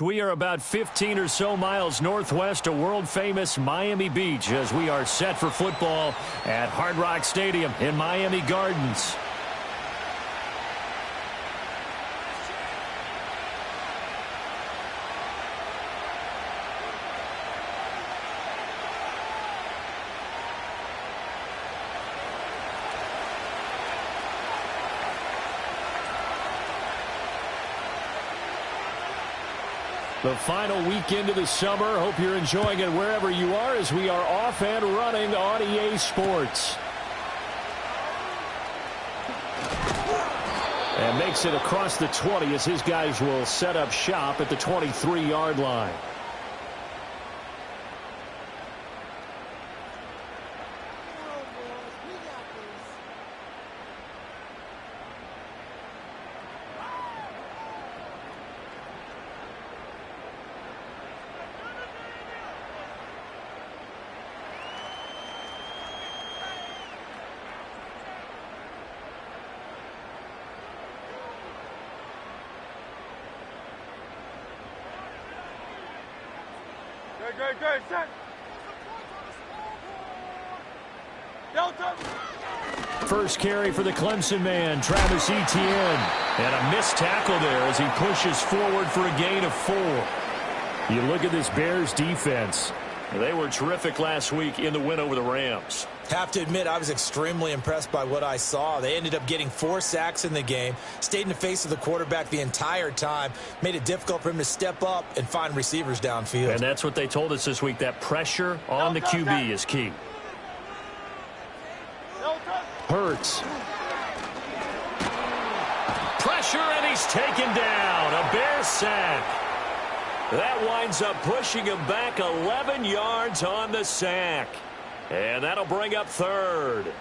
We are about 15 or so miles northwest of world-famous Miami Beach as we are set for football at Hard Rock Stadium in Miami Gardens. The final weekend of the summer. Hope you're enjoying it wherever you are as we are off and running on EA Sports. And makes it across the 20 as his guys will set up shop at the 23-yard line. Good, set. Delta. First carry for the Clemson man, Travis Etienne. And a missed tackle there as he pushes forward for a gain of 4. You look at this Bears defense. They were terrific last week in the win over the Rams. Have to admit, I was extremely impressed by what I saw. They ended up getting 4 sacks in the game, stayed in the face of the quarterback the entire time, made it difficult for him to step up and find receivers downfield. And that's what they told us this week, that pressure on the QB is key. Hurts. Pressure, and he's taken down. A Bears sack. That winds up pushing him back 11 yards on the sack. And that'll bring up 3rd.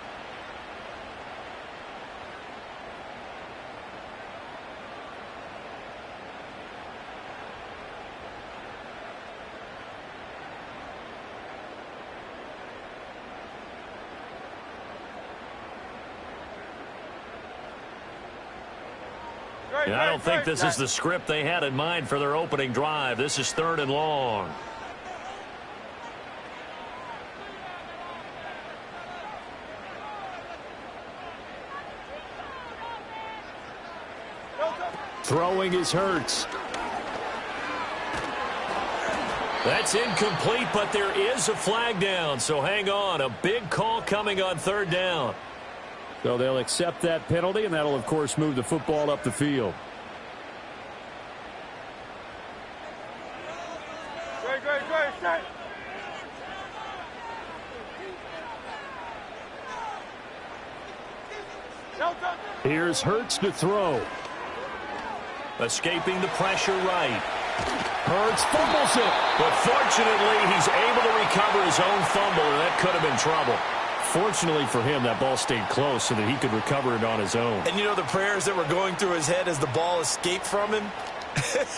And I don't think this is the script they had in mind for their opening drive. This is 3rd and long. Throwing is Hurts. That's incomplete, but there is a flag down, so hang on. A big call coming on 3rd down. So they'll accept that penalty, and that'll, of course, move the football up the field. Great, set. Delta. Here's Hurts to throw. Escaping the pressure right. Hurts fumbles it. But fortunately, he's able to recover his own fumble, and that could have been trouble. Fortunately for him, that ball stayed close so that he could recover it on his own. And you know the prayers that were going through his head as the ball escaped from him?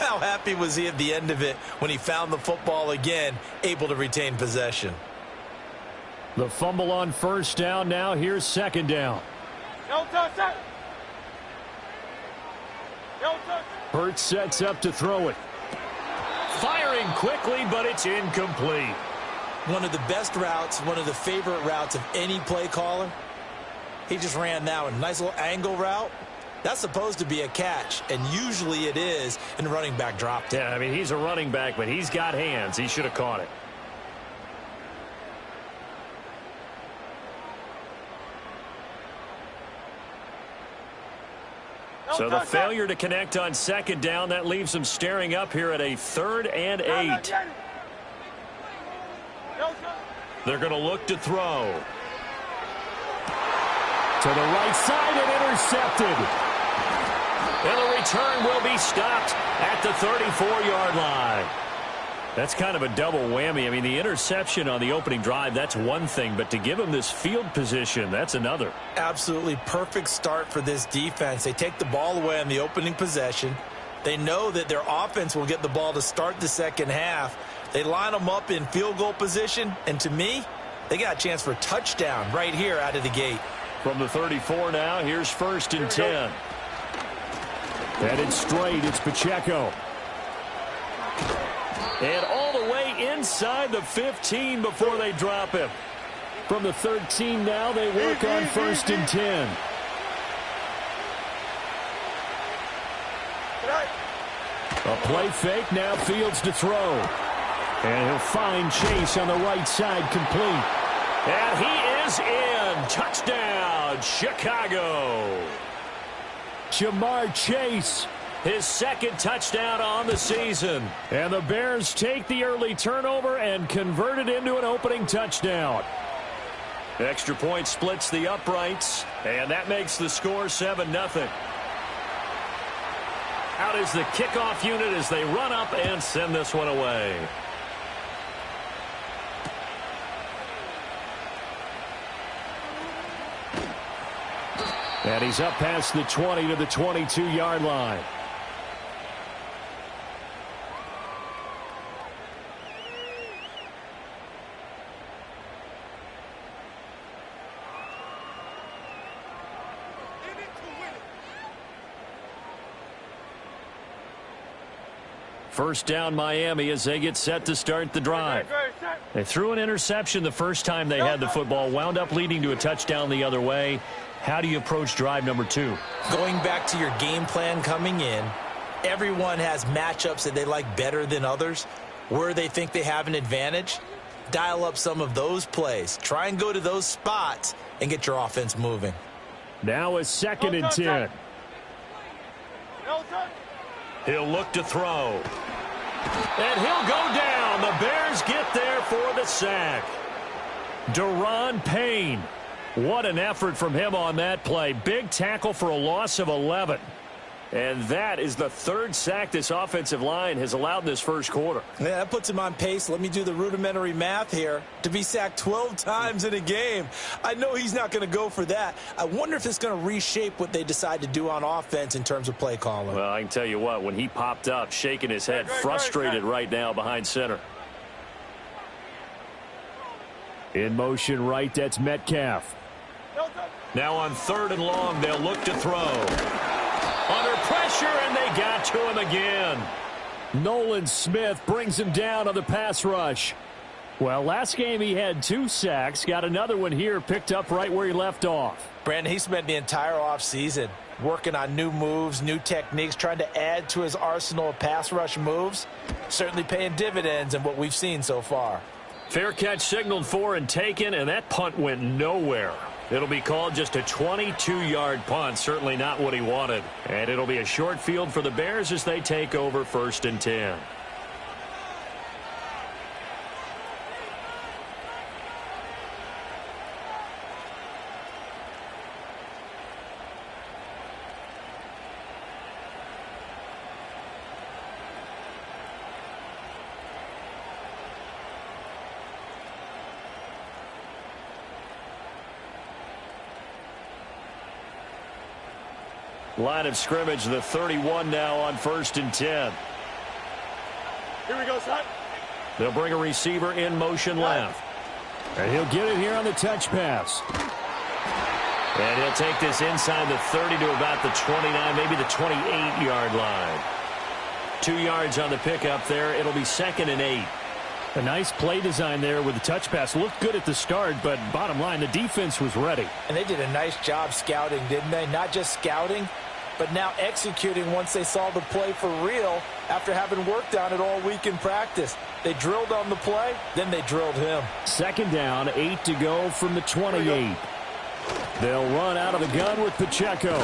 How happy was he at the end of it when he found the football again, able to retain possession? The fumble on 1st down. Now here's 2nd down. Delta, set. Delta. Hurts sets up to throw it. Firing quickly, but it's incomplete. One of the best routes, one of the favorite routes of any play caller. He just ran that one. Nice little angle route. That's supposed to be a catch, and usually it is, and the running back dropped it. Yeah, I mean, he's a running back, but he's got hands. He should have caught it. So the failure to connect on 2nd down, that leaves them staring up here at a 3rd and 8. They're going to look to throw. To the right side and intercepted. And the return will be stopped at the 34-yard line. That's kind of a double whammy. I mean, the interception on the opening drive, that's one thing. But to give him this field position, that's another. Absolutely perfect start for this defense. They take the ball away on the opening possession. They know that their offense will get the ball to start the second half. They line them up in field goal position. And to me, they got a chance for a touchdown right here out of the gate. From the 34 now, here's 1st and 10. Headed straight, it's Pacheco. And all the way inside the 15 before they drop him. From the 13 now, they work on 1st and 10. A play fake, now Fields to throw. And he'll find Chase on the right side, complete. And he is in. Touchdown, Chicago. Jamar Chase, his second touchdown on the season. And the Bears take the early turnover and convert it into an opening touchdown. Extra point splits the uprights, and that makes the score 7-0. Out is the kickoff unit as they run up and send this one away. And he's up past the 20 to the 22-yard line. First down Miami as they get set to start the drive. They threw an interception the first time they had the football, wound up leading to a touchdown the other way. How do you approach drive number 2? Going back to your game plan coming in, everyone has matchups that they like better than others. Where they think they have an advantage, dial up some of those plays. Try and go to those spots and get your offense moving. Now a 2nd and 10. He'll look to throw. And he'll go down. The Bears get there for the sack. Daron Payne. What an effort from him on that play. Big tackle for a loss of 11. And that is the 3rd sack this offensive line has allowed in this first quarter. Yeah, that puts him on pace. Let me do the rudimentary math here. To be sacked 12 times in a game. I know he's not going to go for that. I wonder if it's going to reshape what they decide to do on offense in terms of play calling. Well, I can tell you what, when he popped up, shaking his head, frustrated right now behind center. In motion right, that's Metcalf. Now on 3rd and long, they'll look to throw. Under pressure, and they got to him again. Nolan Smith brings him down on the pass rush. Well, last game he had 2 sacks. Got another one here, picked up right where he left off. Brandon, he spent the entire offseason working on new moves, new techniques, trying to add to his arsenal of pass rush moves. Certainly paying dividends in what we've seen so far. Fair catch signaled for and taken, and that punt went nowhere. It'll be called just a 22-yard punt, certainly not what he wanted. And it'll be a short field for the Bears as they take over 1st and 10. Line of scrimmage, the 31 now on 1st and 10. Here we go, son. They'll bring a receiver in motion left. And he'll get it here on the touch pass. And he'll take this inside the 30 to about the 29, maybe the 28-yard line. 2 yards on the pickup there. It'll be 2nd and 8. A nice play design there with the touch pass. Looked good at the start, but bottom line, the defense was ready. And they did a nice job scouting, didn't they? Not just scouting, but now executing once they saw the play for real after having worked on it all week in practice. They drilled on the play, then they drilled him. 2nd down, 8 to go from the 28. They'll run out of the gun with Pacheco.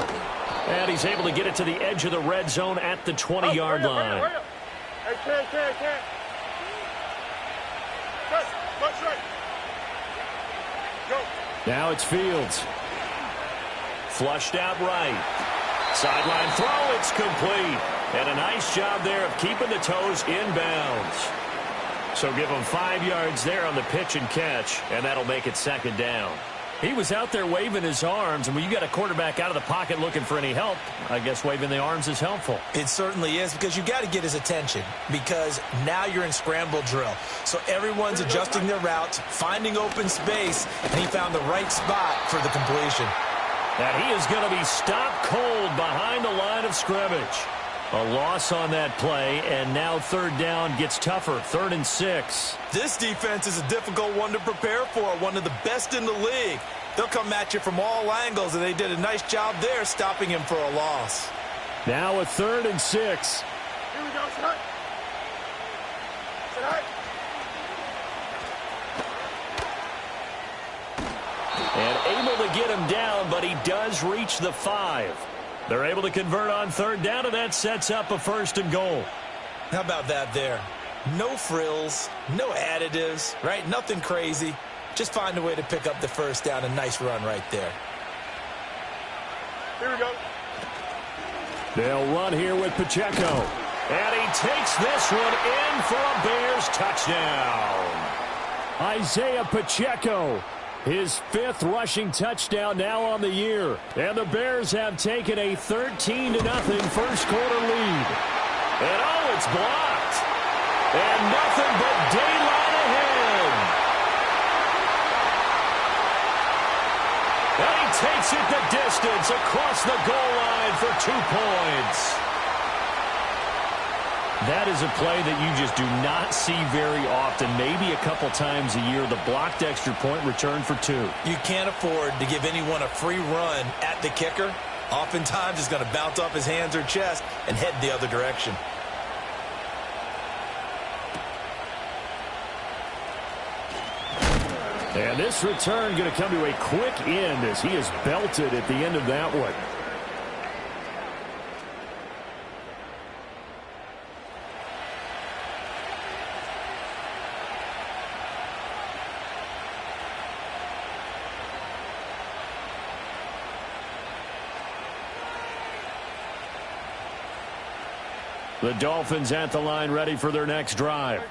And he's able to get it to the edge of the red zone at the 20-yard line. Hey, can't. Touch right. Go. Now it's Fields. Flushed out right. Sideline throw, it's complete. And a nice job there of keeping the toes inbounds. So give him 5 yards there on the pitch and catch, and that'll make it 2nd down. He was out there waving his arms, and when you got a quarterback out of the pocket looking for any help, I guess waving the arms is helpful. It certainly is, because you got to get his attention, because now you're in scramble drill. So everyone's adjusting their routes, finding open space, and he found the right spot for the completion. And he is going to be stopped cold behind the line of scrimmage. A loss on that play, and now third down gets tougher. 3rd and 6. This defense is a difficult one to prepare for, one of the best in the league. They'll come at you from all angles, and they did a nice job there stopping him for a loss. Now a 3rd and 6. Here we go, Sit high. And able to get him down, but he does reach the 5. They're able to convert on 3rd down, and that sets up a 1st and goal. How about that there? No frills, no additives, right? Nothing crazy. Just find a way to pick up the 1st down. A nice run right there. Here we go. They'll run here with Pacheco. And he takes this one in for a Bears touchdown. Isaiah Pacheco, his 5th rushing touchdown now on the year. And the Bears have taken a 13-0 first quarter lead. And oh, it's blocked. And nothing but daylight ahead. And he takes it the distance across the goal line for 2 points. That is a play that you just do not see very often. Maybe a couple times a year, the blocked extra point return for 2. You can't afford to give anyone a free run at the kicker. Oftentimes, he's going to bounce off his hands or chest and head the other direction. And this return going to come to a quick end as he is belted at the end of that one. The Dolphins at the line ready for their next drive.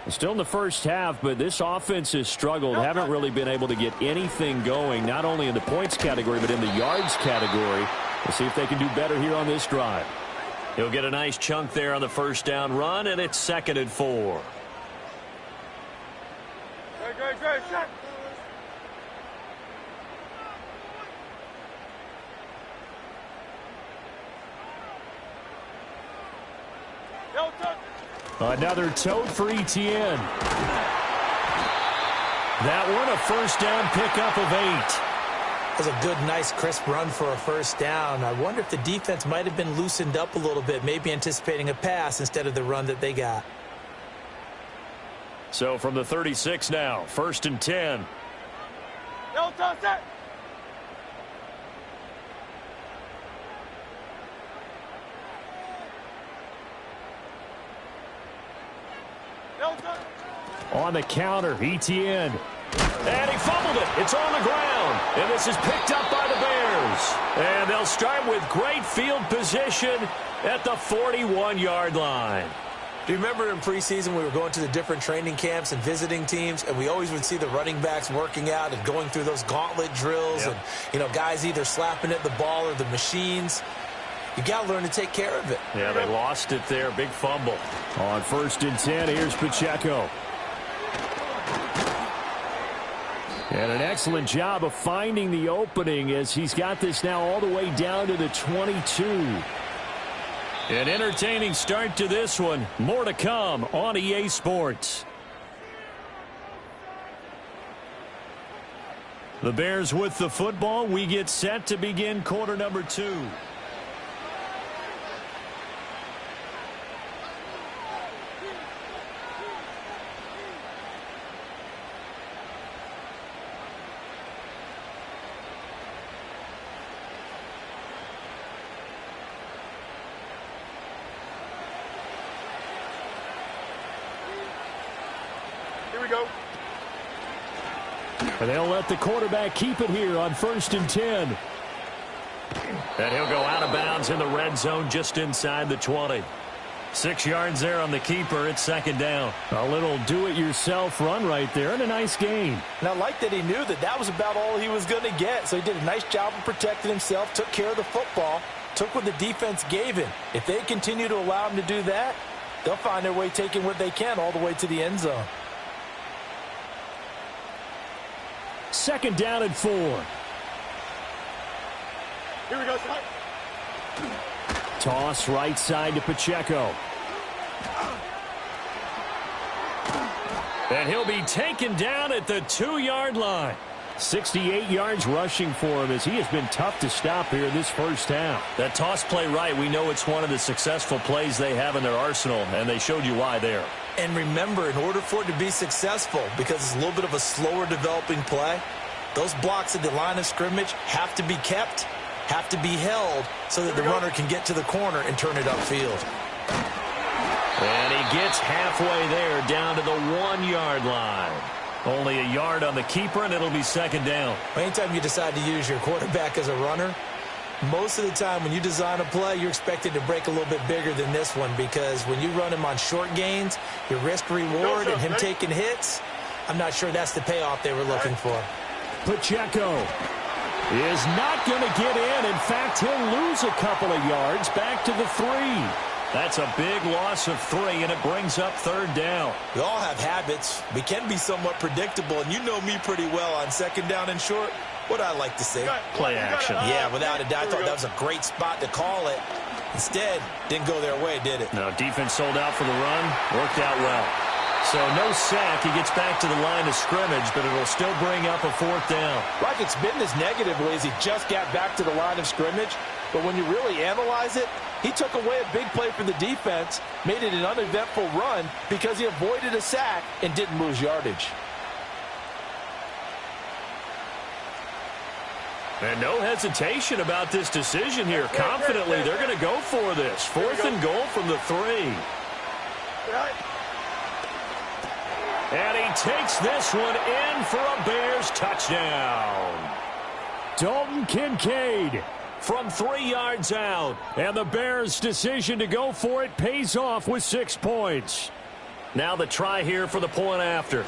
Still in the first half, but this offense has struggled. Haven't really been able to get anything going, not only in the points category, but in the yards category. We'll see if they can do better here on this drive. He'll get a nice chunk there on the 1st down run, and it's 2nd and 4. Go, shot. Another tote for Etienne. That one a 1st down pickup of 8. That was a good, nice, crisp run for a 1st down. I wonder if the defense might have been loosened up a little bit, maybe anticipating a pass instead of the run that they got. So from the 36 now, 1st and 10. No, toss it. On the counter, Etienne. And he fumbled it. It's on the ground. And this is picked up by the Bears. And they'll start with great field position at the 41-yard line. Do you remember in preseason we were going to the different training camps and visiting teams, and we always would see the running backs working out and going through those gauntlet drills, Yep. and, you know, guys either slapping at the ball or the machines. You got to learn to take care of it. Yeah, they lost it there. Big fumble. On 1st and 10, here's Pacheco. And an excellent job of finding the opening as he's got this now all the way down to the 22. An entertaining start to this one. More to come on EA Sports. The Bears with the football. We get set to begin quarter number 2. Here we go. And they'll let the quarterback keep it here on 1st and 10. And he'll go out of bounds in the red zone just inside the 20. 6 yards there on the keeper. It's 2nd down. A little do-it-yourself run right there and a nice gain. And I like that he knew that that was about all he was going to get. So he did a nice job of protecting himself, took care of the football, took what the defense gave him. If they continue to allow him to do that, they'll find their way taking what they can all the way to the end zone. 2nd down and 4. Here we go, Scott. Toss right side to Pacheco. And he'll be taken down at the 2-yard line. 68 yards rushing for him as he has been tough to stop here this first half. That toss play right, we know it's one of the successful plays they have in their arsenal, and they showed you why there. And remember, in order for it to be successful, because it's a little bit of a slower developing play, those blocks at the line of scrimmage have to be kept, have to be held, so that the runner can get to the corner and turn it upfield. And he gets halfway there, down to the 1-yard line. Only a yard on the keeper, and it'll be second down. Anytime you decide to use your quarterback as a runner, most of the time when you design a play, you're expected to break a little bit bigger than this one, because when you run him on short gains, your risk-reward and him taking hits, I'm not sure that's the payoff they were looking for. Pacheco is not going to get in. In fact, he'll lose a couple of yards back to the 3. That's a big loss of 3, and it brings up third down. We all have habits. We can be somewhat predictable, and you know me pretty well on second down and short. What I like to say? Play action. Yeah, without a doubt. I thought that was a great spot to call it. Instead, didn't go their way, did it? No, defense sold out for the run. Worked out well. So no sack. He gets back to the line of scrimmage, but it'll still bring up a fourth down. Like, it's been this negatively as he just got back to the line of scrimmage. But when you really analyze it, he took away a big play for the defense, made it an uneventful run because he avoided a sack and didn't lose yardage. And no hesitation about this decision here. Confidently, they're going to go for this. 4th and goal from the 3. And he takes this one in for a Bears touchdown. Dalton Kincaid from 3 yards out. And the Bears' decision to go for it pays off with 6 points. Now the try here for the point after.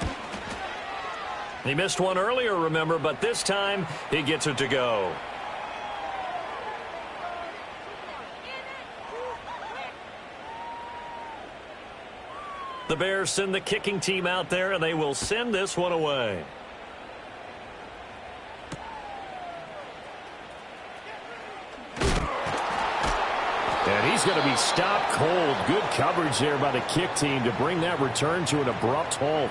He missed one earlier, remember, but this time he gets it to go. The Bears send the kicking team out there, and they will send this one away. And he's going to be stopped cold. Good coverage there by the kick team to bring that return to an abrupt halt.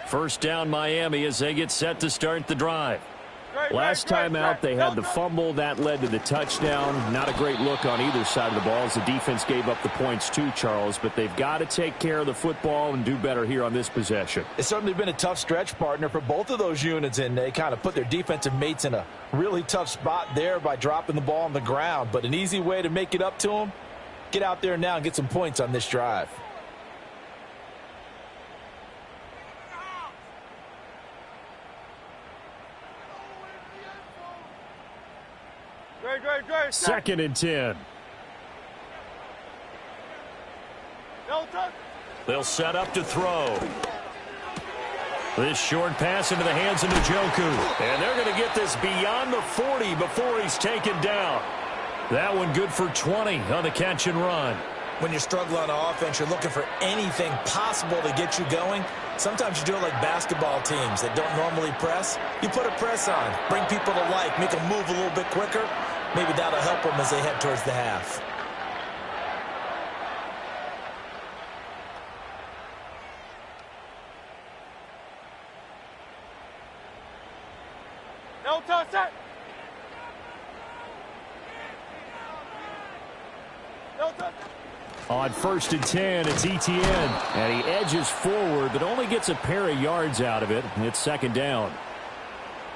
First down Miami as they get set to start the drive. Last time out, they had the fumble. That led to the touchdown. Not a great look on either side of the ball as the defense gave up the points too, Charles. But they've got to take care of the football and do better here on this possession. It's certainly been a tough stretch, partner, for both of those units, and they kind of put their defensive mates in a really tough spot there by dropping the ball on the ground. But an easy way to make it up to them, get out there now and get some points on this drive. Second and 10. They'll set up to throw. This short pass into the hands of Njoku. And they're going to get this beyond the 40 before he's taken down. That one good for 20 on the catch and run. When you're struggling on offense, you're looking for anything possible to get you going. Sometimes you do it like basketball teams that don't normally press. You put a press on, bring people to life, make them move a little bit quicker. Maybe that'll help them as they head towards the half. No touch it. No touch. On 1st and 10, it's Etienne. And he edges forward, but only gets a pair of yards out of it. It's second down.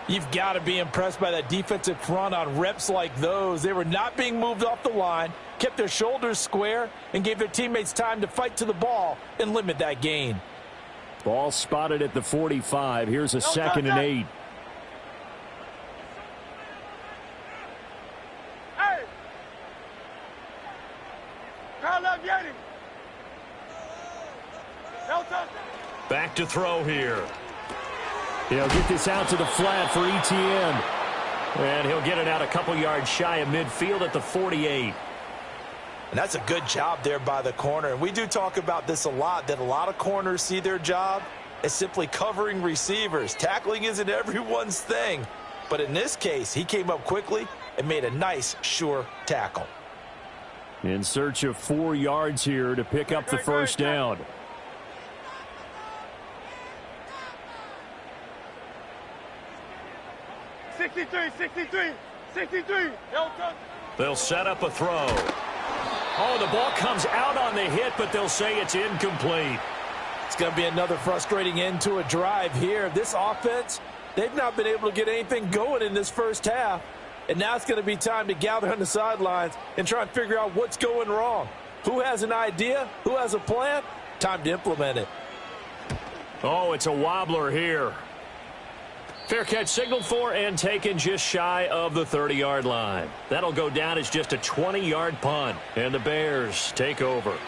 You've got to be impressed by that defensive front on reps like those. They were not being moved off the line, kept their shoulders square, and gave their teammates time to fight to the ball and limit that gain. Ball spotted at the 45. Here's a 2nd and 8. Hey! Crowd love Yeti. No touch. Back to throw here. He'll get this out to the flat for Etienne. And he'll get it out a couple yards shy of midfield at the 48. And that's a good job there by the corner. And we do talk about this a lot, that a lot of corners see their job as simply covering receivers. Tackling isn't everyone's thing. But in this case, he came up quickly and made a nice, sure tackle. In search of 4 yards here to pick up the first down. They'll set up a throw. Oh, the ball comes out on the hit, but they'll say it's incomplete. It's going to be another frustrating end to a drive here. This offense, they've not been able to get anything going in this first half. And now it's going to be time to gather on the sidelines and try and figure out what's going wrong. Who has an idea? Who has a plan? Time to implement it. Oh, it's a wobbler here. Fair catch signaled for and taken just shy of the 30-yard line. That'll go down as just a 20-yard punt. And the Bears take over.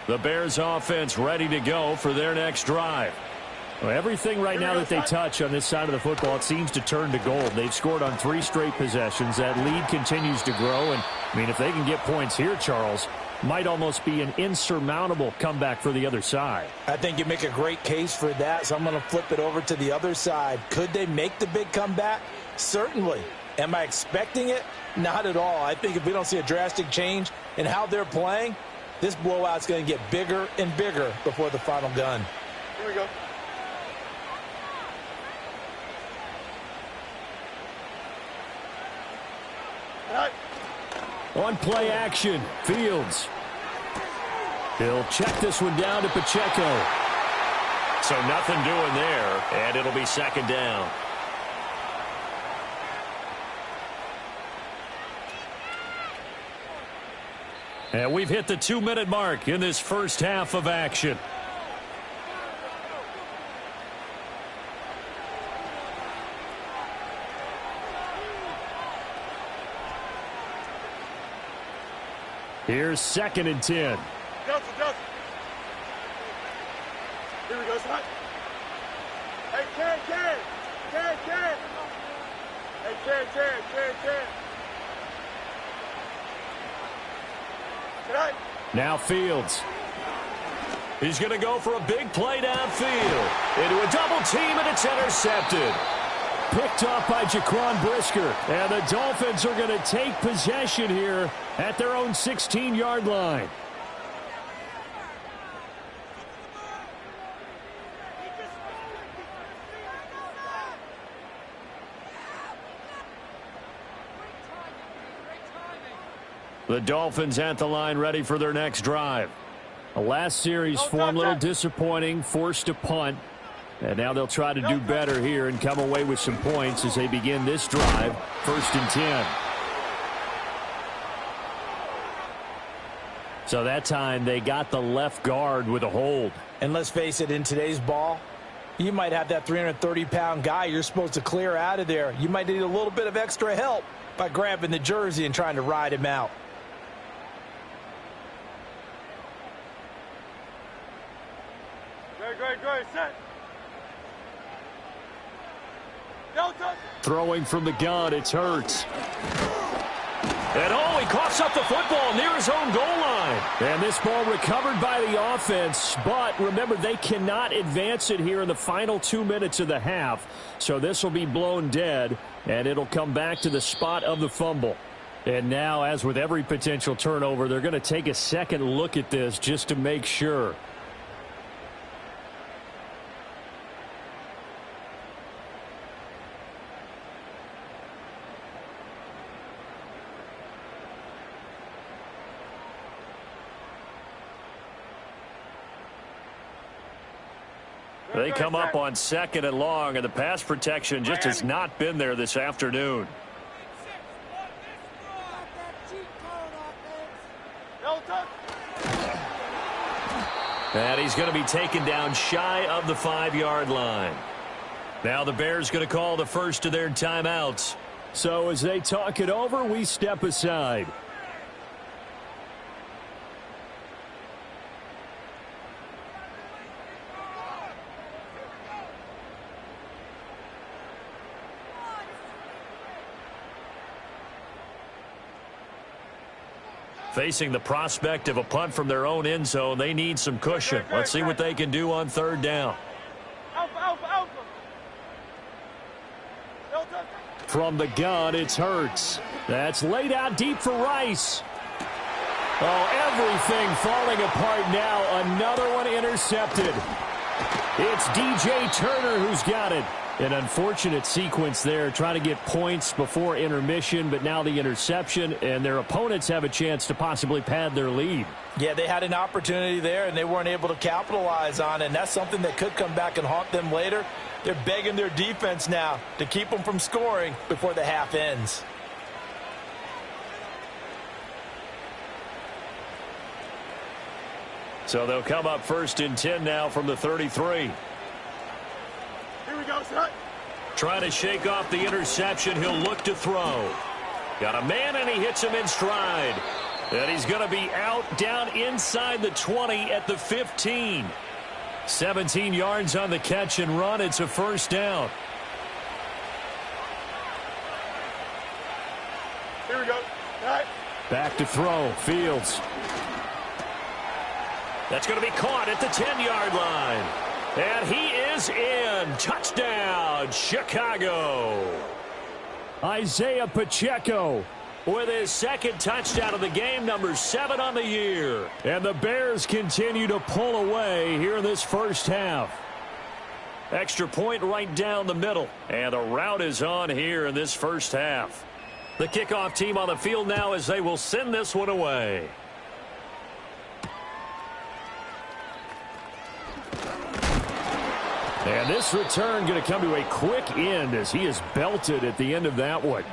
The Bears offense ready to go for their next drive. Well, everything right now that they touch on this side of the football, it seems to turn to gold. They've scored on 3 straight possessions. That lead continues to grow. And, I mean, if they can get points here, Charles, might almost be an insurmountable comeback for the other side. I think you make a great case for that, so I'm going to flip it over to the other side. Could they make the big comeback? Certainly. Am I expecting it? Not at all. I think if we don't see a drastic change in how they're playing, this blowout's going to get bigger and bigger before the final gun. Here we go. On play action, Fields. He'll check this one down to Pacheco. So nothing doing there, and it'll be second down. And we've hit the 2-minute mark in this first half of action. Here's 2nd and 10. Here we go, son. Hey, Ken. Hey, Ken. Now Fields. He's going to go for a big play downfield. Into a double team, and it's intercepted. Picked off by Jaquan Brisker. And the Dolphins are going to take possession here at their own 16-yard line. The Dolphins at the line ready for their next drive. The last series form a little disappointing, forced a punt. And now they'll try to do better here and come away with some points as they begin this drive. 1st and 10. So that time they got the left guard with a hold. And let's face it, in today's ball, you might have that 330-pound guy you're supposed to clear out of there. You might need a little bit of extra help by grabbing the jersey and trying to ride him out. Great, set. Throwing from the gun, it's Hurts. And oh, he coughs up the football near his own goal line. And this ball recovered by the offense. But remember, they cannot advance it here in the final 2 minutes of the half. So this will be blown dead, and it'll come back to the spot of the fumble. And now, as with every potential turnover, they're going to take a second look at this just to make sure. They come up on 2nd and long, and the pass protection just has not been there this afternoon. And he's going to be taken down shy of the 5-yard line. Now the Bears going to call the first of their timeouts. So as they talk it over, we step aside. Facing the prospect of a punt from their own end zone, they need some cushion. Let's see what they can do on third down. Alpha, alpha, alpha. Delta. From the gun, it's Hurts. That's laid out deep for Rice. Oh, everything falling apart now. Another one intercepted. It's DJ Turner who's got it. An unfortunate sequence there, trying to get points before intermission, but now the interception, and their opponents have a chance to possibly pad their lead. Yeah, they had an opportunity there, and they weren't able to capitalize on it, and that's something that could come back and haunt them later. They're begging their defense now to keep them from scoring before the half ends. So they'll come up 1st and 10 now from the 33. Here we go, son. Trying to shake off the interception. He'll look to throw. Got a man, and he hits him in stride. And he's going to be out down inside the 20 at the 15. 17 yards on the catch and run. It's a first down. Here we go. All right. Back to throw. Fields. That's going to be caught at the 10-yard line. And he is in. Touchdown, Chicago. Isaiah Pacheco with his second touchdown of the game, number 7 on the year. And the Bears continue to pull away here in this first half. Extra point right down the middle. And the route is on here in this first half. The kickoff team on the field now as they will send this one away. And this return going to come to a quick end as he is belted at the end of that one.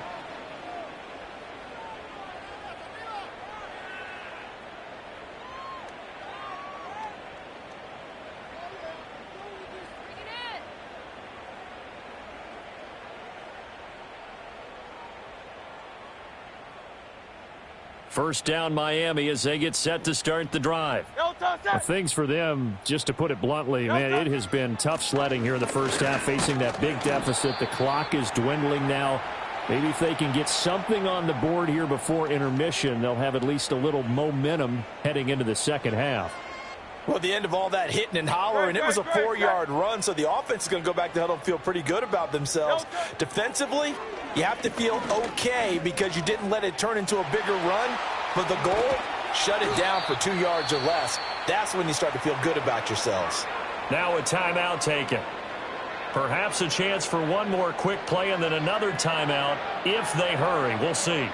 First down Miami as they get set to start the drive. Things for them, just to put it bluntly, man, it has been tough sledding here in the first half, facing that big deficit. The clock is dwindling now. Maybe if they can get something on the board here before intermission, they'll have at least a little momentum heading into the second half. Well, at the end of all that hitting and hollering, it was a 4-yard run, so the offense is going to go back to huddle and feel pretty good about themselves. Defensively, you have to feel okay because you didn't let it turn into a bigger run, but the goal, shut it down for 2 yards or less. That's when you start to feel good about yourselves. Now a timeout taken. Perhaps a chance for one more quick play and then another timeout if they hurry. We'll see.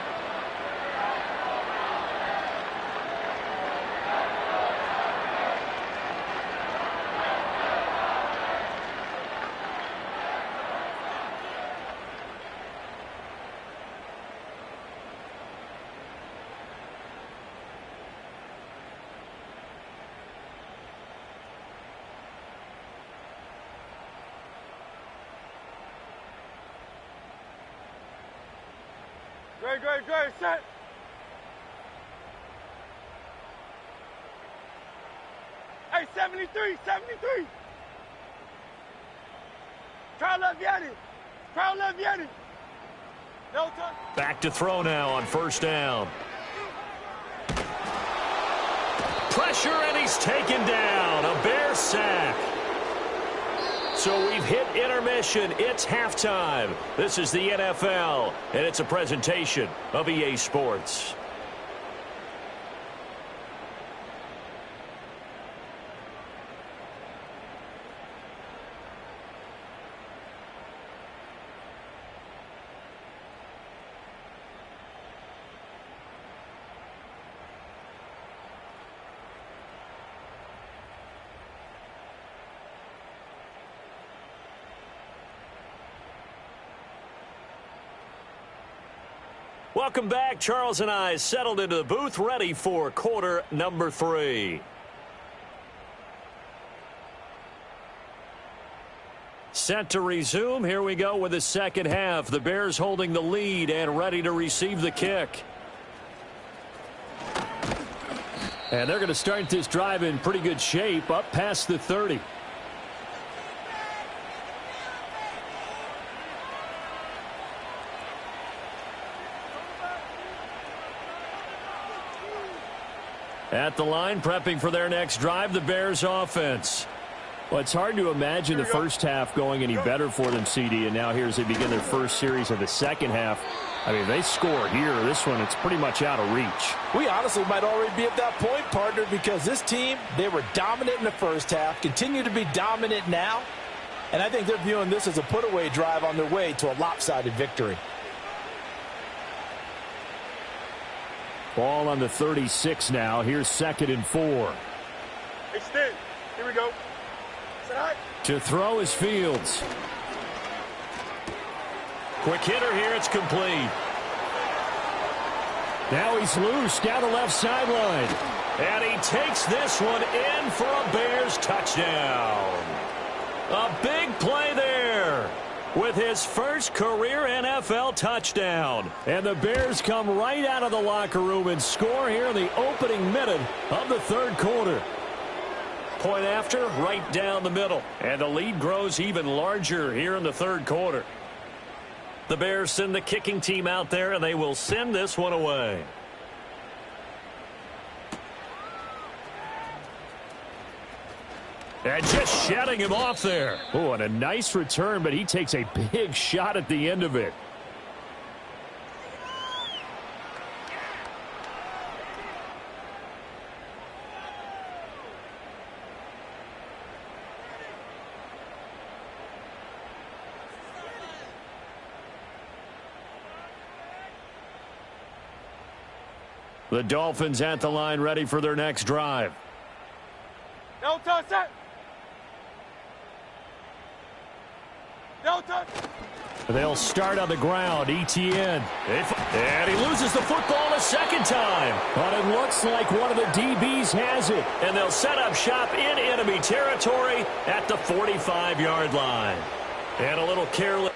Great, set. Hey, 73. Crowd left Yeti. Delta. Back to throw now on first down. Pressure, and he's taken down. A Bear sack. So we've hit intermission. It's halftime. This is the NFL, and it's a presentation of EA Sports. Welcome back. Charles and I settled into the booth, ready for quarter number 3. Set to resume. Here we go with the second half. The Bears holding the lead and ready to receive the kick. And they're going to start this drive in pretty good shape, up past the 30. At the line, prepping for their next drive, the Bears offense. Well, it's hard to imagine the first half going any better for them, CD, and now here as they begin their first series of the second half. I mean, if they score here, this one, it's pretty much out of reach. We honestly might already be at that point, partner, because this team, they were dominant in the first half, continue to be dominant now, and I think they're viewing this as a put-away drive on their way to a lopsided victory. Ball on the 36 now. Here's 2nd and 4. Extend. Here we go. Side. To throw is Fields. Quick hitter here. It's complete. Now he's loose down the left sideline. And he takes this one in for a Bears touchdown. A big play there with his first career NFL touchdown. And the Bears come right out of the locker room and score here in the opening minute of the third quarter. Point after, right down the middle. And the lead grows even larger here in the third quarter. The Bears send the kicking team out there, and they will send this one away. And just shutting him off there. Oh, and a nice return, but he takes a big shot at the end of it. The Dolphins at the line, ready for their next drive. No touch that. No touch. They'll start on the ground. ETN. And he loses the football a second time. But it looks like one of the DBs has it. And they'll set up shop in enemy territory at the 45-yard line. And a little careless.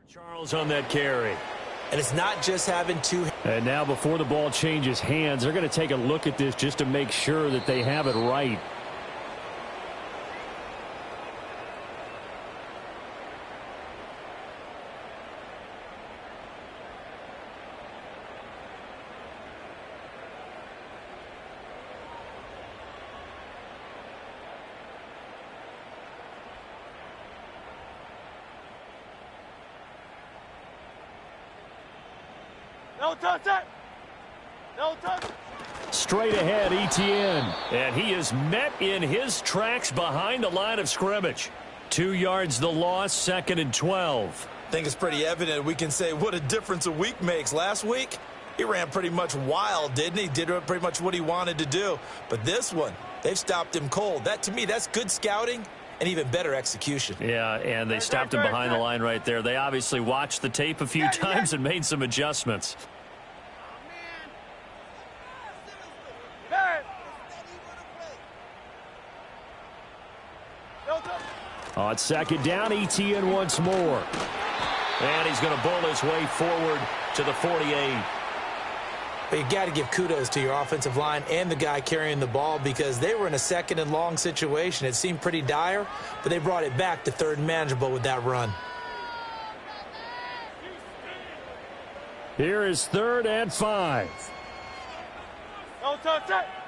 Charles on that carry. And it's not just having two. And now before the ball changes hands, they're going to take a look at this just to make sure that they have it right. No touch that. No touch. Straight ahead, ETN. And he is met in his tracks behind the line of scrimmage. 2 yards the loss, 2nd and 12. I think it's pretty evident we can say what a difference a week makes. Last week, he ran pretty much wild, didn't he? Did pretty much what he wanted to do. But this one, they've stopped him cold. That, to me, that's good scouting and even better execution. Yeah, and they stopped him behind the line right there. They obviously watched the tape a few times and made some adjustments. On 2nd down, ETN once more. And he's going to bowl his way forward to the 48. But you got to give kudos to your offensive line and the guy carrying the ball because they were in a 2nd and long situation. It seemed pretty dire, but they brought it back to 3rd and manageable with that run. Here is 3rd and 5. No touch that.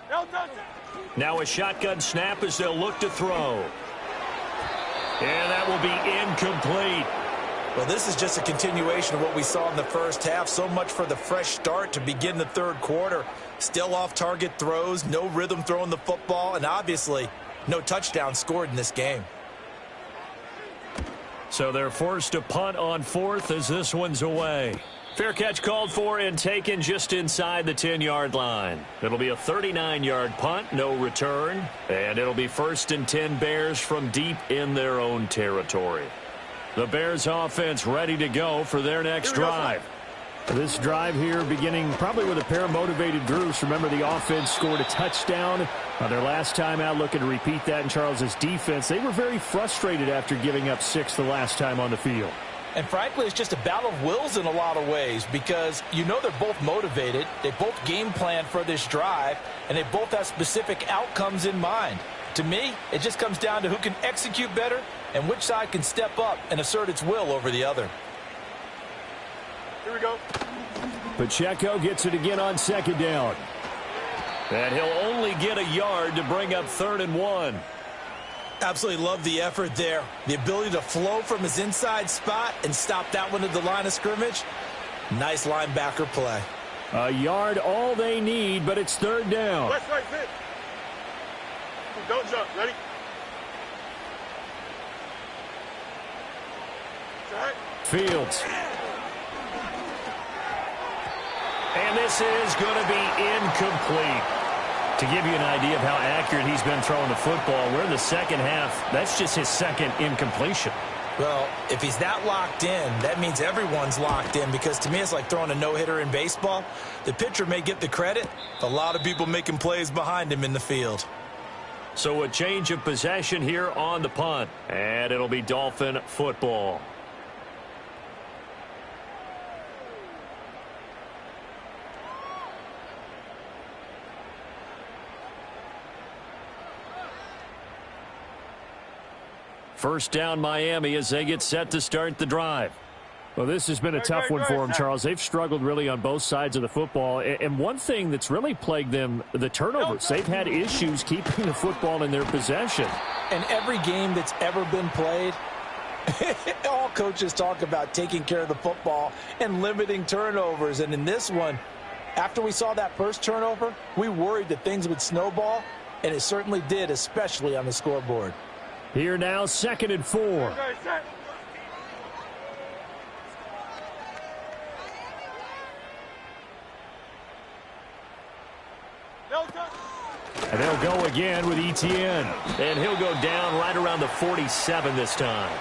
No touch that. Now a shotgun snap as they'll look to throw. And that will be incomplete. Well, this is just a continuation of what we saw in the first half. So much for the fresh start to begin the third quarter. Still off-target throws, no rhythm throwing the football, and obviously no touchdown scored in this game. So they're forced to punt on 4th as this one's away. Fair catch called for and taken just inside the 10-yard line. It'll be a 39-yard punt, no return, and it'll be 1st and 10 Bears from deep in their own territory. The Bears offense ready to go for their next drive. This drive here beginning probably with a pair of motivated groups. Remember, the offense scored a touchdown on their last time out, looking to repeat that in Charles's defense. They were very frustrated after giving up 6 the last time on the field. And frankly, it's just a battle of wills in a lot of ways because you know they're both motivated, they both game plan for this drive, and they both have specific outcomes in mind. To me, it just comes down to who can execute better and which side can step up and assert its will over the other. Here we go. Pacheco gets it again on second down. And he'll only get a yard to bring up 3rd and 1. Absolutely love the effort there. The ability to flow from his inside spot and stop that one at the line of scrimmage. Nice linebacker play. A yard all they need, but it's 3rd down. West, right, fit. Don't jump. Ready? Right. Fields. And this is going to be incomplete. To give you an idea of how accurate he's been throwing the football, we're in the second half. That's just his second incompletion. Well, if he's that locked in, that means everyone's locked in because to me it's like throwing a no-hitter in baseball. The pitcher may get the credit, a lot of people making plays behind him in the field. So a change of possession here on the punt, and it'll be Dolphin football. First down Miami as they get set to start the drive. Well, this has been a tough one for them, Charles. They've struggled really on both sides of the football. And one thing that's really plagued them, the turnovers. They've had issues keeping the football in their possession. And every game that's ever been played, all coaches talk about taking care of the football and limiting turnovers. And in this one, after we saw that first turnover, we worried that things would snowball, and it certainly did, especially on the scoreboard. Here now, 2nd and 4. Okay, set. No touch. And they'll go again with Etienne. And he'll go down right around the 47 this time.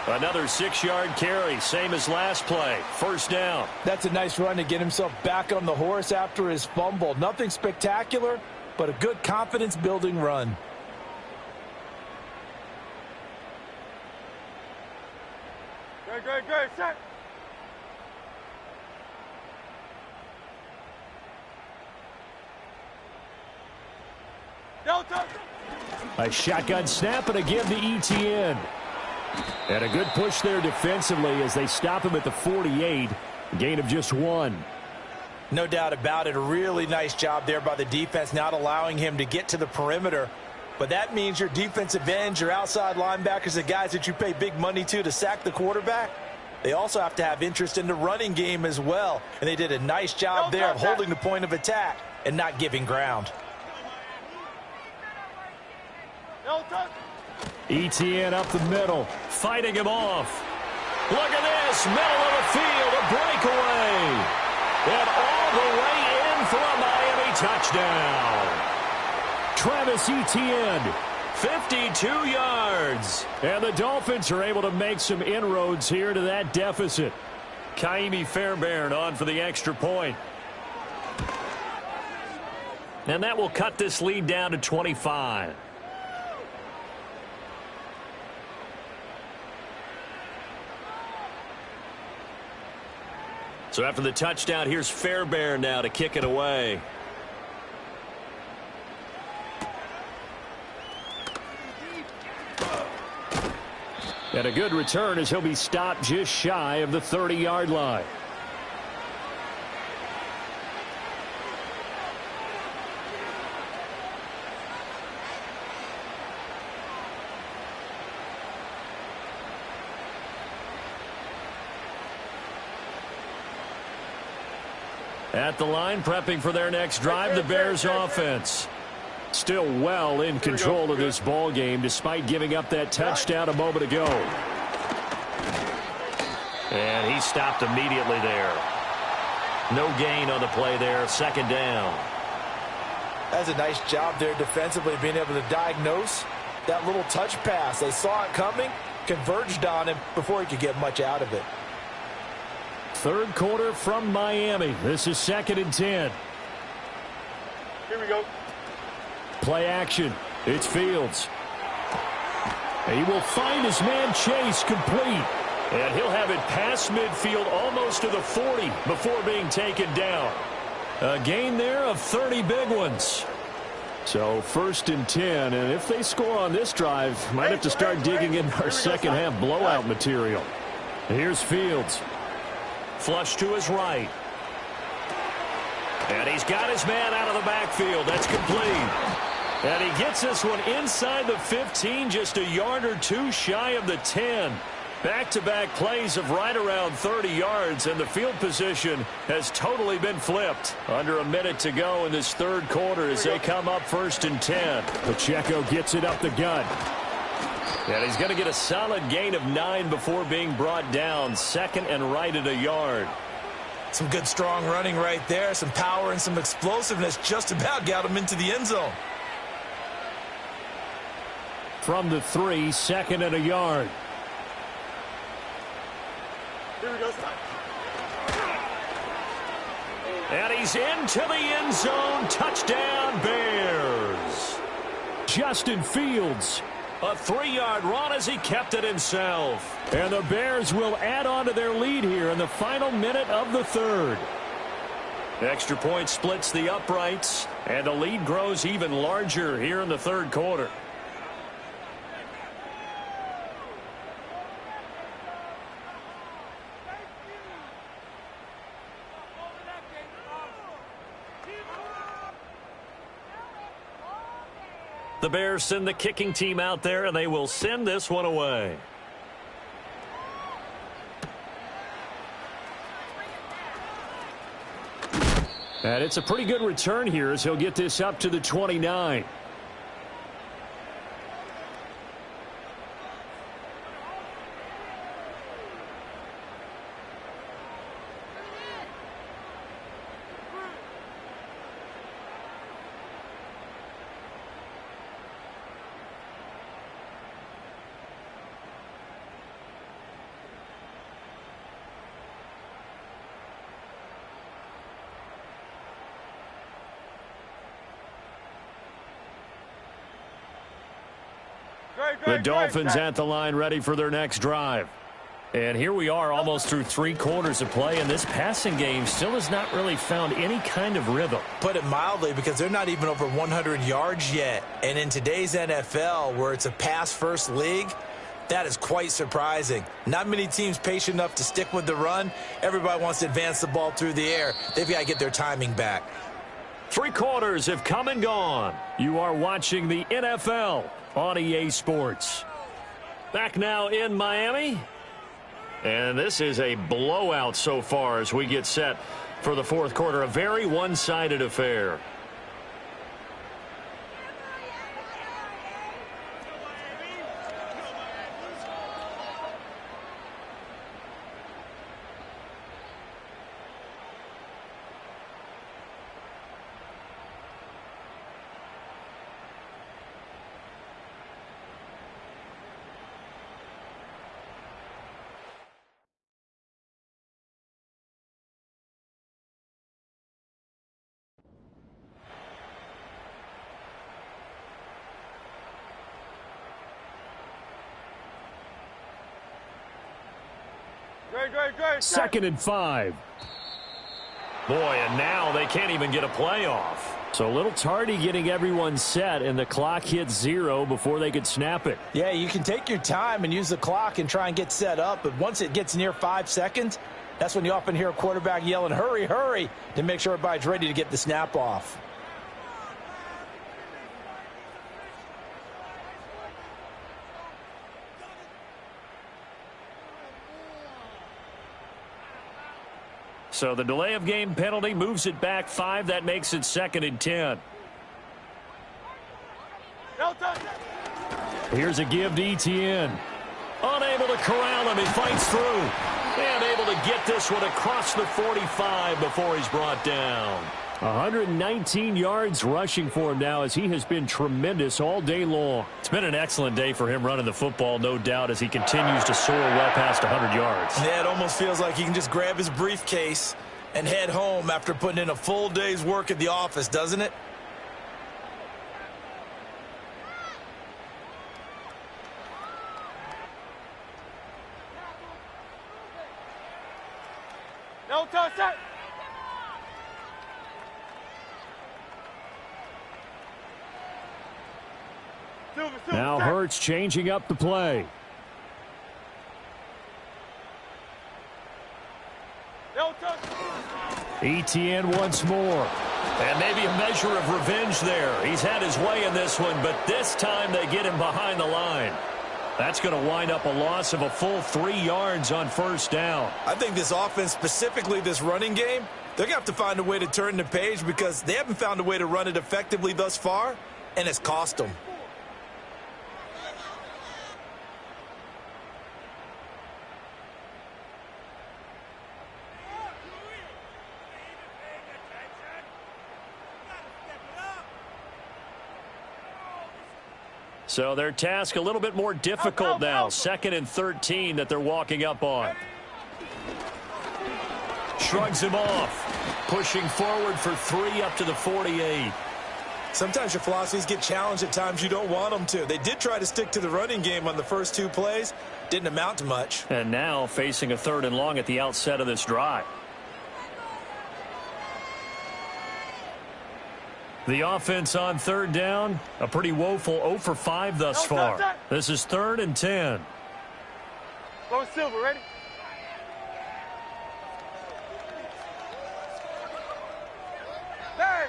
Another 6-yard carry, same as last play. First down. That's a nice run to get himself back on the horse after his fumble. Nothing spectacular, but a good confidence-building run. Great, set. No touch. A shotgun snap and again to Etienne. And a good push there defensively as they stop him at the 48. Gain of just 1. No doubt about it. A really nice job there by the defense, not allowing him to get to the perimeter. But that means your defensive ends, your outside linebackers, the guys that you pay big money to sack the quarterback, they also have to have interest in the running game as well. And they did a nice job there of holding the point of attack and not giving ground. No touch. Etienne up the middle. Fighting him off. Look at this. Middle of the field. A breakaway. And all the way in for a Miami touchdown. Travis Etienne. 52 yards. And the Dolphins are able to make some inroads here to that deficit. Kaimi Fairbairn on for the extra point. And that will cut this lead down to 25. So after the touchdown, here's Fairbairn now to kick it away. And a good return as he'll be stopped just shy of the 30-yard line. At the line, prepping for their next drive, the Bears offense. Still well in control of this ball game despite giving up that touchdown a moment ago. And he stopped immediately there. No gain on the play there. Second down. That's a nice job there defensively, being able to diagnose that little touch pass. They saw it coming, converged on him before he could get much out of it. Third quarter from Miami. This is 2nd and 10. Here we go. Play action. It's Fields. He will find his man Chase complete. And he'll have it past midfield almost to the 40 before being taken down. A gain there of 30 big ones. So 1st and 10, and if they score on this drive, might have to start digging in our second half blowout material. Here's Fields. Flush to his right. And he's got his man out of the backfield. That's complete. And he gets this one inside the 15, just a yard or two shy of the 10. Back-to-back plays of right around 30 yards, and the field position has totally been flipped. Under a minute to go in this third quarter as they come up 1st and 10. Pacheco gets it up the gut. And he's going to get a solid gain of 9 before being brought down. 2nd and right at a yard. Some good strong running right there. Some power and some explosiveness just about got him into the end zone. From the 3, 2nd and a yard. Here we go. And he's into the end zone. Touchdown, Bears. Justin Fields. A 3-yard run as he kept it himself. And the Bears will add on to their lead here in the final minute of the third. Extra point splits the uprights, and the lead grows even larger here in the third quarter. The Bears send the kicking team out there, and they will send this one away. And it's a pretty good return here as he'll get this up to the 29. The Dolphins at the line ready for their next drive. And here we are almost through 3 quarters of play, and this passing game still has not really found any kind of rhythm. Put it mildly, because they're not even over 100 yards yet. And in today's NFL, where it's a pass-first league, that is quite surprising. Not many teams patient enough to stick with the run. Everybody wants to advance the ball through the air. They've got to get their timing back. 3 quarters have come and gone. You are watching the NFL on EA Sports. Back now in Miami. And this is a blowout so far as we get set for the fourth quarter. A very one-sided affair. Great. 2nd and 5. Boy, and now they can't even get a play off. So a little tardy getting everyone set, and the clock hits 0 before they could snap it. Yeah, you can take your time and use the clock and try and get set up, but once it gets near 5 seconds, that's when you often hear a quarterback yelling, hurry, hurry, to make sure everybody's ready to get the snap off. So the delay of game penalty moves it back 5. That makes it 2nd and 10. Here's a give to Etienne. Unable to corral him. He fights through. And able to get this one across the 45 before he's brought down. 119 yards rushing for him now as he has been tremendous all day long. It's been an excellent day for him running the football, no doubt, as he continues to soar well past 100 yards. Yeah, it almost feels like he can just grab his briefcase and head home after putting in a full day's work at the office, doesn't it? outside. Silver, Now outside. Hurts changing up the play. No touch. ETN once more. And maybe a measure of revenge there. He's had his way in this one, but this time they get him behind the line. That's going to wind up a loss of a full 3 yards on first down. I think this offense, specifically this running game, they're going to have to find a way to turn the page because they haven't found a way to run it effectively thus far, and it's cost them. So their task a little bit more difficult now. 2nd and 13 that they're walking up on. Shrugs him off. Pushing forward for 3 up to the 48. Sometimes your philosophies get challenged at times you don't want them to. They did try to stick to the running game on the first 2 plays. Didn't amount to much. And now facing a 3rd and long at the outset of this drive. The offense on 3rd down, a pretty woeful 0 for 5 thus far. This is 3rd and 10. Go Silver, ready? Hey!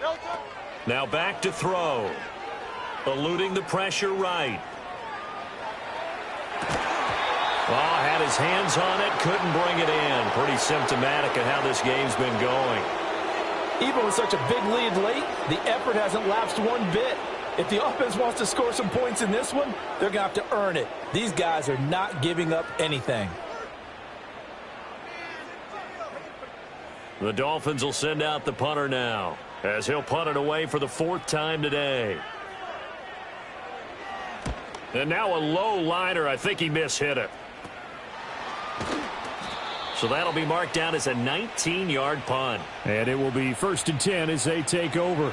No touch. Now back to throw. Eluding the pressure right. Oh, had his hands on it, couldn't bring it in. Pretty symptomatic of how this game's been going. Even with such a big lead late, the effort hasn't lapsed one bit. If the offense wants to score some points in this one, they're going to have to earn it. These guys are not giving up anything. The Dolphins will send out the punter now, as he'll punt it away for the 4th time today. And now a low liner. I think he mishit it. So that'll be marked down as a 19-yard punt. And it will be 1st and 10 as they take over.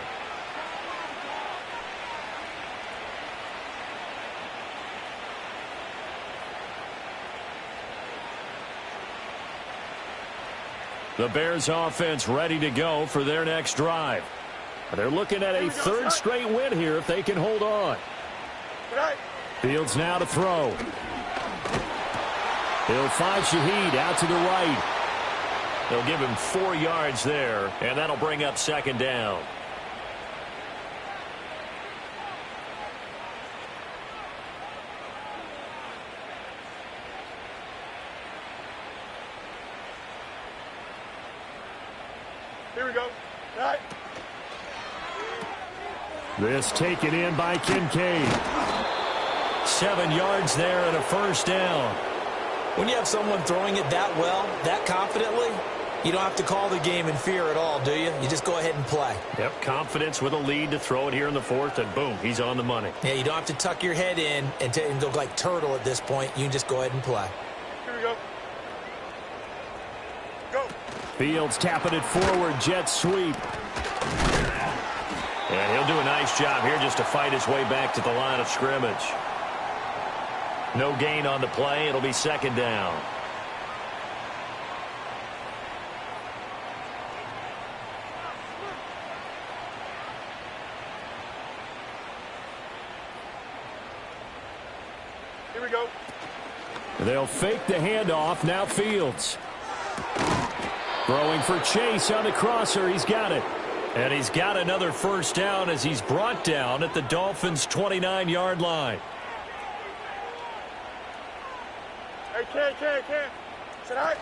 The Bears offense ready to go for their next drive. They're looking at a 3rd straight win here if they can hold on. Fields now to throw. He'll find Shaheed out to the right. They'll give him 4 yards there, and that'll bring up 2nd down. Here we go. All right. This taken in by Kincaid. 7 yards there and a 1st down. When you have someone throwing it that well, that confidently, you don't have to call the game in fear at all, do you? You just go ahead and play. Yep, confidence with a lead to throw it here in the 4th, and boom, he's on the money. Yeah, you don't have to tuck your head in and look like turtle at this point. You can just go ahead and play. Here we go. Go. Fields tapping it forward, jet sweep. And he'll do a nice job here just to fight his way back to the line of scrimmage. No gain on the play. It'll be 2nd down. Here we go. They'll fake the handoff. Now Fields. Throwing for Chase on the crosser. He's got it. And he's got another 1st down as he's brought down at the Dolphins' 29-yard line. Hey, Ken. Sit high.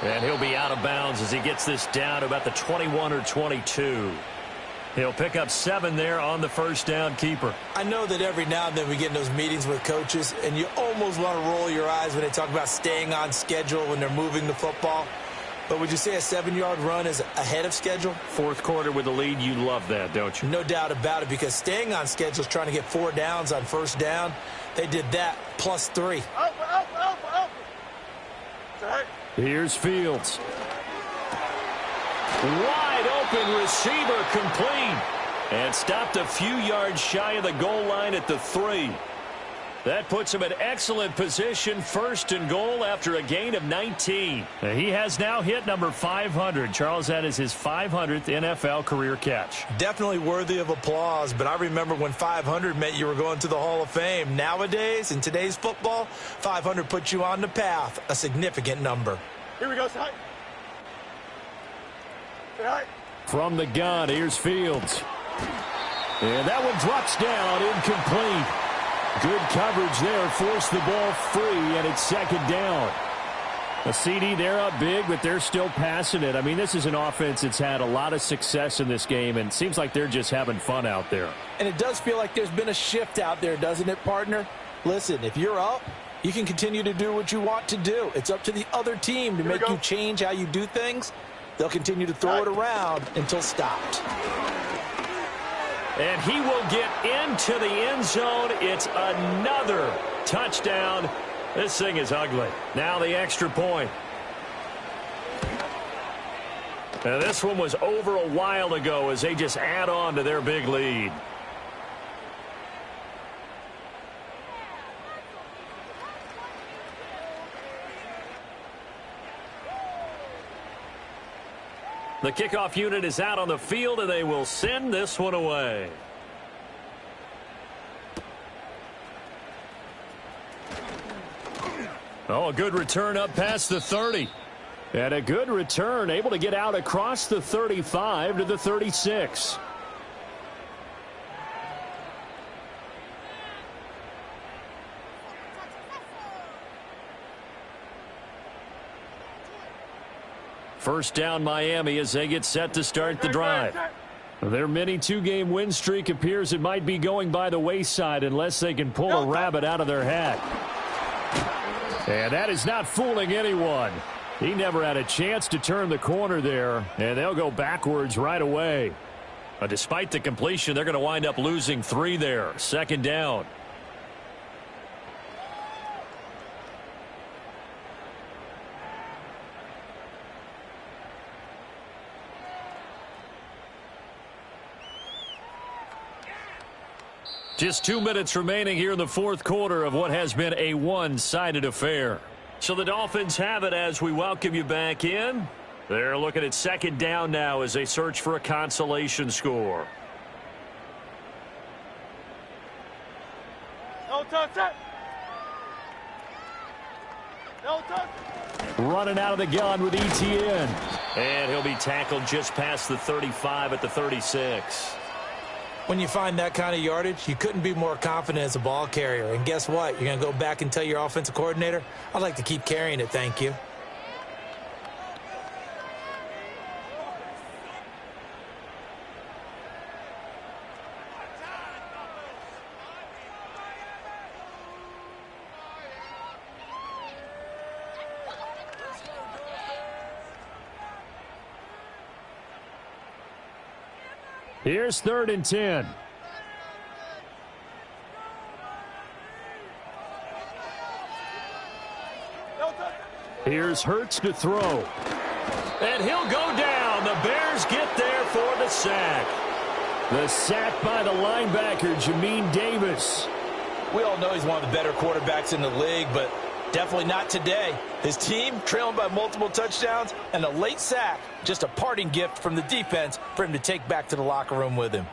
And he'll be out of bounds as he gets this down to about the 21 or 22. He'll pick up 7 there on the 1st down keeper. I know that every now and then we get in those meetings with coaches, and you almost want to roll your eyes when they talk about staying on schedule when they're moving the football. But would you say a 7-yard run is ahead of schedule? 4th quarter with the lead, you love that, don't you? No doubt about it, because staying on schedule is trying to get 4 downs on 1st down. They did that plus 3. Open. Sit high. Here's Fields. Wide open receiver complete. And stopped a few yards shy of the goal line at the 3. That puts him in excellent position, first and goal after a gain of 19. He has now hit number 500. Charles, that is his 500th NFL career catch. Definitely worthy of applause, but I remember when 500 meant you were going to the Hall of Fame. Nowadays, in today's football, 500 puts you on the path, a significant number. Here we go, Sai. Say hi. From the gun, here's Fields. And that one drops down, incomplete. Good coverage there, forced the ball free, and it's second down. A CD, they're up big, but they're still passing it. I mean, this is an offense that's had a lot of success in this game, and it seems like they're just having fun out there. And it does feel like there's been a shift out there, doesn't it, partner? Listen, if you're up, you can continue to do what you want to do. It's up to the other team to make you change how you do things. They'll continue to throw it around until stopped. And he will get into the end zone. It's another touchdown. This thing is ugly. Now the extra point. And this one was over a while ago as they just add on to their big lead. The kickoff unit is out on the field, and they will send this one away. Oh, a good return up past the 30. And a good return, able to get out across the 35 to the 36. First down, Miami, as they get set to start the drive. Their mini two-game win streak appears it might be going by the wayside unless they can pull a rabbit out of their hat. And that is not fooling anyone. He never had a chance to turn the corner there, and they'll go backwards right away. Despite the completion, they're going to wind up losing 3 there. Second down. Just 2 minutes remaining here in the fourth quarter of what has been a one-sided affair. So the Dolphins have it as we welcome you back in. They're looking at second down now as they search for a consolation score. No touch it. No touch. Running out of the gun with ETN. And he'll be tackled just past the 35 at the 36. When you find that kind of yardage, you couldn't be more confident as a ball carrier. And guess what? You're going to go back and tell your offensive coordinator, I'd like to keep carrying it, thank you. Here's 3rd and 10. Here's Hurts to throw. And he'll go down. The Bears get there for the sack. The sack by the linebacker, Jamin Davis. We all know he's one of the better quarterbacks in the league, but definitely not today. His team trailing by multiple touchdowns, and a late sack, just a parting gift from the defense for him to take back to the locker room with him.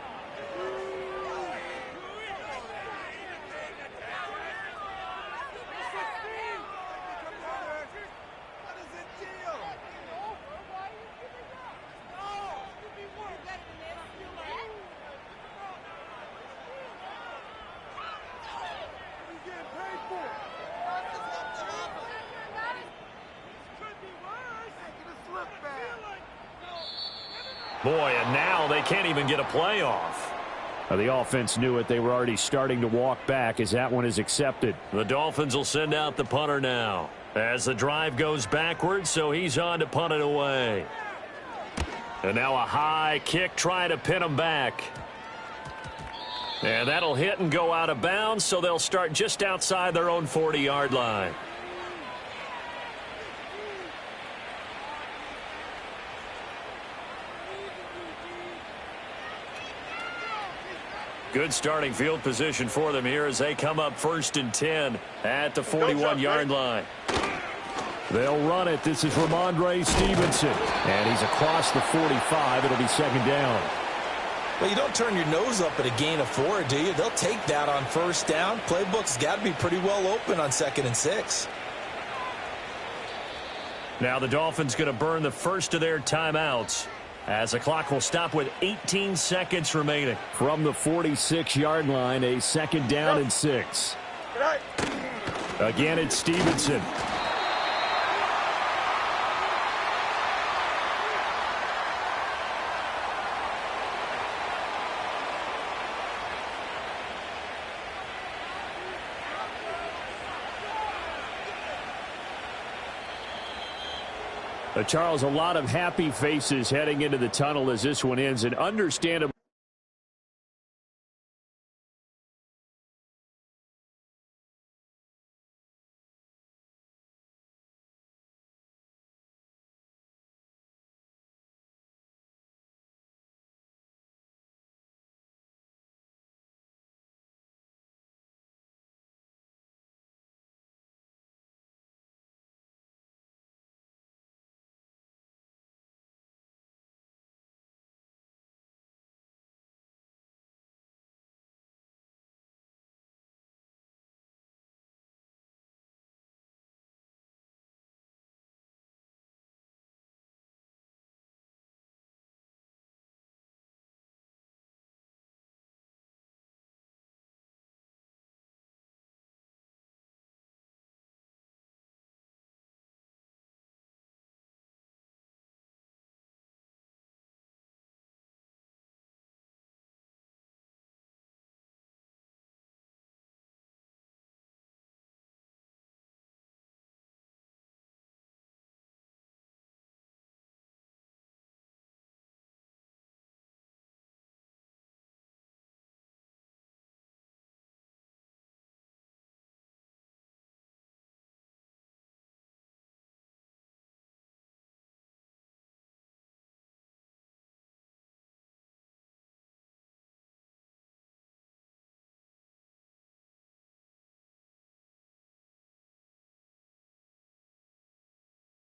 Boy, and now they can't even get a playoff. The offense knew it. They were already starting to walk back as that one is accepted. The Dolphins will send out the punter now as the drive goes backwards, so he's on to punt it away. And now a high kick trying to pin him back. And that'll hit and go out of bounds, so they'll start just outside their own 40-yard line. Good starting field position for them here as they come up 1st and 10 at the 41-yard line. They'll run it. This is Ramondre Stevenson. And he's across the 45. It'll be 2nd down. Well, you don't turn your nose up at a gain of 4, do you? They'll take that on 1st down. Playbook's got to be pretty well open on 2nd and 6. Now the Dolphins going to burn the first of their timeouts as the clock will stop with 18 seconds remaining. From the 46-yard line, a 2nd down and 6. Again, it's Stevenson. Charles, a lot of happy faces heading into the tunnel as this one ends, and understandable.